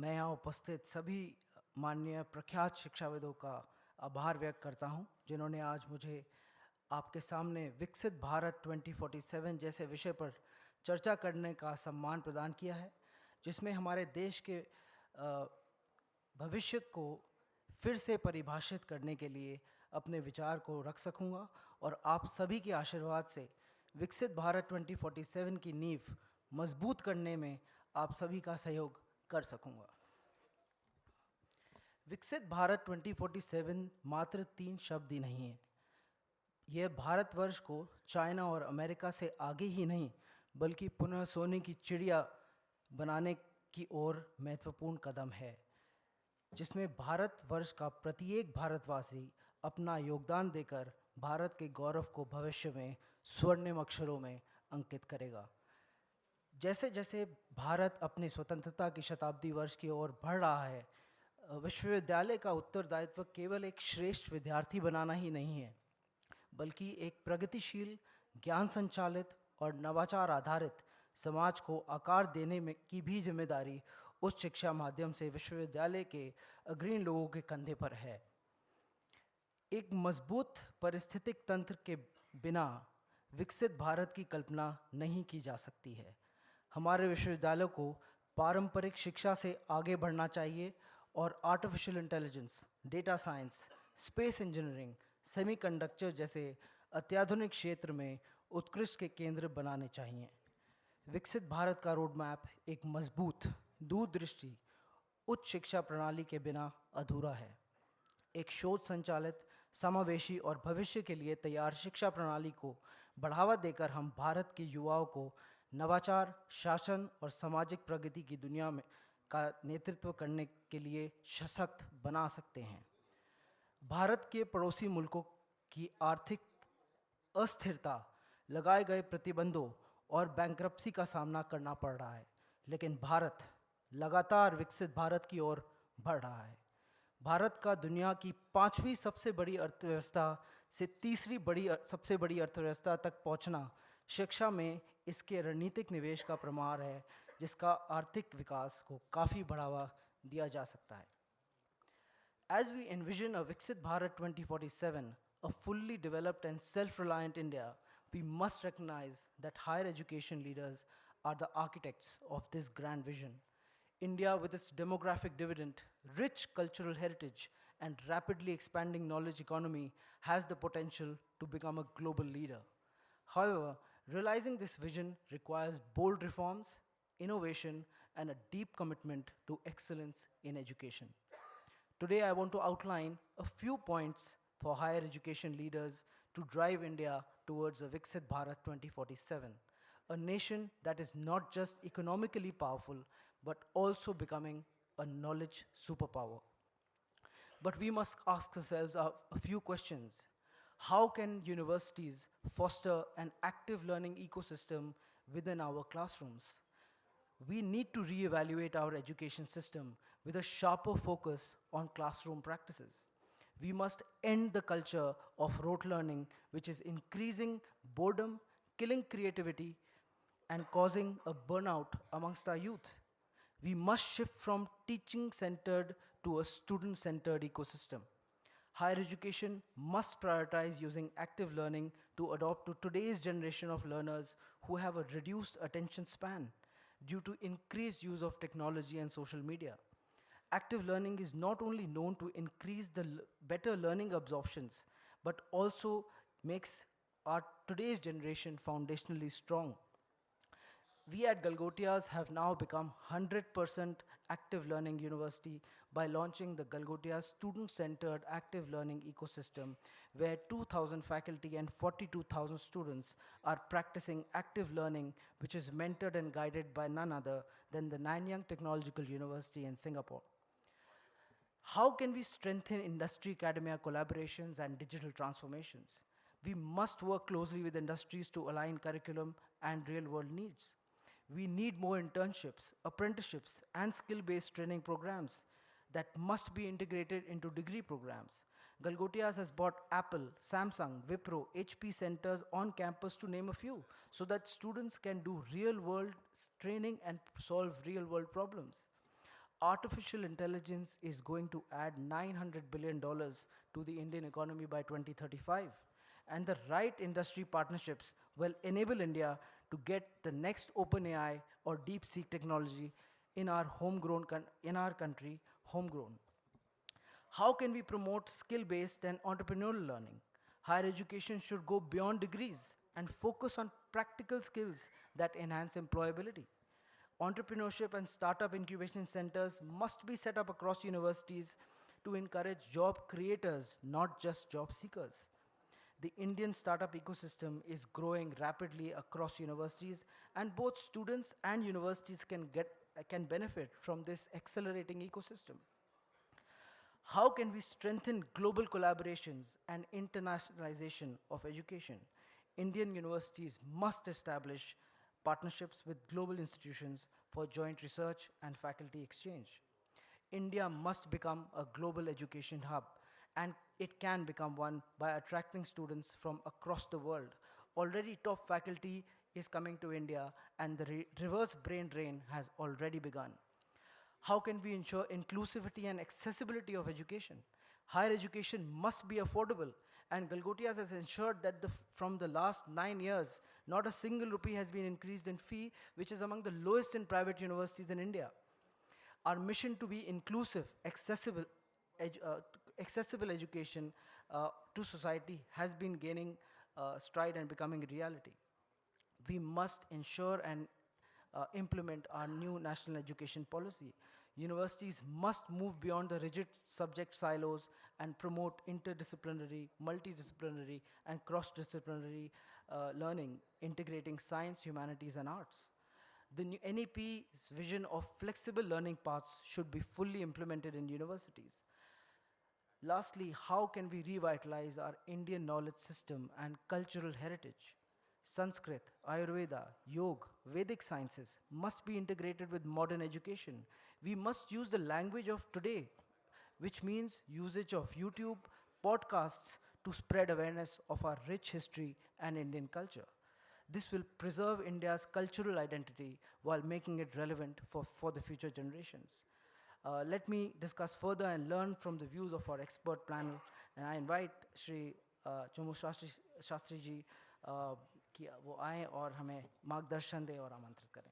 मैं यहाँ उपस्थित सभी माननीय प्रख्यात शिक्षाविदों का आभार व्यक्त करता हूँ, जिन्होंने आज मुझे आपके सामने विकसित भारत 2047 जैसे विषय पर चर्चा करने का सम्मान प्रदान किया है, जिसमें हमारे देश के भविष्य को फिर से परिभाषित करने के लिए अपने विचार को रख सकूँगा और आप सभी के आशीर्वाद से विकसित भारत 2047 की नींव मजबूत करने में आप सभी का सहयोग कर सकूँगा। विकसित भारत 2047 मात्र 3 शब्द ही नहीं है। यह भारतवर्ष को चाइना और अमेरिका से आगे ही नहीं, बल्कि पुनः सोने की चिड़िया बनाने की ओर महत्वपूर्ण कदम है, जिसमें भारतवर्ष का प्रत्येक भारतवासी अपना योगदान देकर भारत के गौरव को भविष्य में स्वर्णिम अक्षरों में अंकित करेगा। जैसे जैसे भारत अपनी स्वतंत्रता की शताब्दी वर्ष की ओर बढ़ रहा है, विश्वविद्यालय का उत्तरदायित्व केवल एक श्रेष्ठ विद्यार्थी बनाना ही नहीं है, बल्कि एक प्रगतिशील, ज्ञान संचालित और नवाचार आधारित समाज को आकार देने में की भी जिम्मेदारी उच्च शिक्षा माध्यम से विश्वविद्यालय के अग्रणी लोगों के कंधे पर है। एक मजबूत पारिस्थितिक तंत्र के बिना विकसित भारत की कल्पना नहीं की जा सकती है। हमारे विश्वविद्यालयों को पारंपरिक शिक्षा से आगे बढ़ना चाहिए और artificial intelligence, data science, space engineering, semiconductor जैसे अत्याधुनिक क्षेत्र में उत्कृष्ट के केंद्र बनाने चाहिए। विकसित भारत का रोड मैप एक मजबूत, दूरदृष्टि उच्च शिक्षा प्रणाली के बिना अधूरा है। एक शोध संचालित, समावेशी और भविष्य के लिए तैयार शिक्षा प्रणाली को बढ़ावा देकर हम भारत के युवाओं को नवाचार, शासन और सामाजिक प्रगति की दुनिया में का नेतृत्व करने के लिए सशक्त बना सकते हैं। भारत के पड़ोसी मुल्कों की आर्थिक अस्थिरता, लगाए गए प्रतिबंधों और बैंक्रप्सी का सामना करना पड़ रहा है, लेकिन भारत लगातार विकसित भारत की ओर बढ़ रहा है। भारत का दुनिया की 5वीं सबसे बड़ी अर्थव्यवस्था से तीसरी सबसे बड़ी अर्थव्यवस्था तक पहुंचना शिक्षा में इसके रणनीतिक निवेश का प्रमाण है, जिसका आर्थिक विकास को काफ़ी बढ़ावा दिया जा सकता है। As we envision a Viksit Bharat 2047, a fully developed and self-reliant India, we must recognize that higher education leaders are the architects of this grand vision. India, with its demographic dividend, rich cultural heritage, and rapidly expanding knowledge economy, has the potential to become a global leader. However, realizing this vision requires bold reforms, innovation, and a deep commitment to excellence in education. Today, I want to outline a few points for higher education leaders to drive India towards a Viksit Bharat 2047, a nation that is not just economically powerful, but also becoming a knowledge superpower. But we must ask ourselves a few questions. How can universities foster an active learning ecosystem within our classrooms? We need to reevaluate our education system with a sharper focus on classroom practices. We must end the culture of rote learning, which is increasing boredom, killing creativity, and causing a burnout amongst our youth. We must shift from teaching-centered to a student-centered ecosystem. Higher education must prioritize using active learning to adapt to today's generation of learners who have a reduced attention span due to increased use of technology and social media. Active learning is not only known to increase the better learning absorptions, but also makes our today's generation foundationally strong. We at Galgotias have now become 100% active learning university by launching the Galgotias student-centered active learning ecosystem, where 2,000 faculty and 42,000 students are practicing active learning, which is mentored and guided by none other than the Nanyang Technological University in Singapore. How can we strengthen industry-academia collaborations and digital transformations? We must work closely with industries to align curriculum and real-world needs. We need more internships, apprenticeships, and skill-based training programs that must be integrated into degree programs. Galgotias has brought Apple, Samsung, Wipro, HP centers on campus, to name a few, so that students can do real-world training and solve real-world problems. Artificial intelligence is going to add $900 billion to the Indian economy by 2035. And the right industry partnerships will enable India to get the next OpenAI or DeepSeek technology in our in our country, homegrown. How can we promote skill-based and entrepreneurial learning? Higher education should go beyond degrees and focus on practical skills that enhance employability. Entrepreneurship and startup incubation centers must be set up across universities to encourage job creators, not just job seekers. The Indian startup ecosystem is growing rapidly across universities, and both students and universities can benefit from this accelerating ecosystem. How can we strengthen global collaborations and internationalization of education? Indian universities must establish partnerships with global institutions for joint research and faculty exchange. India must become a global education hub, and it can become one by attracting students from across the world. Already top faculty is coming to India, and the reverse brain drain has already begun. How can we ensure inclusivity and accessibility of education? Higher education must be affordable, and Galgotias has ensured that from the last 9 years, not a single rupee has been increased in fee, which is among the lowest in private universities in India. Our mission to be inclusive, accessible education to society has been gaining stride and becoming a reality. We must ensure and implement our new national education policy. Universities must move beyond the rigid subject silos and promote interdisciplinary, multidisciplinary, and cross-disciplinary learning, integrating science, humanities, and arts. The new NEP's vision of flexible learning paths should be fully implemented in universities. Lastly, how can we revitalize our Indian knowledge system and cultural heritage? Sanskrit, Ayurveda, Yoga, Vedic sciences must be integrated with modern education. We must use the language of today, which means usage of YouTube, podcasts to spread awareness of our rich history and Indian culture. This will preserve India's cultural identity while making it relevant for the future generations. Let me discuss further and learn from the views of our expert panel. And I invite Shri Chamu Shastri ji कि वो आएँ और हमें मार्गदर्शन दें और आमंत्रित करें.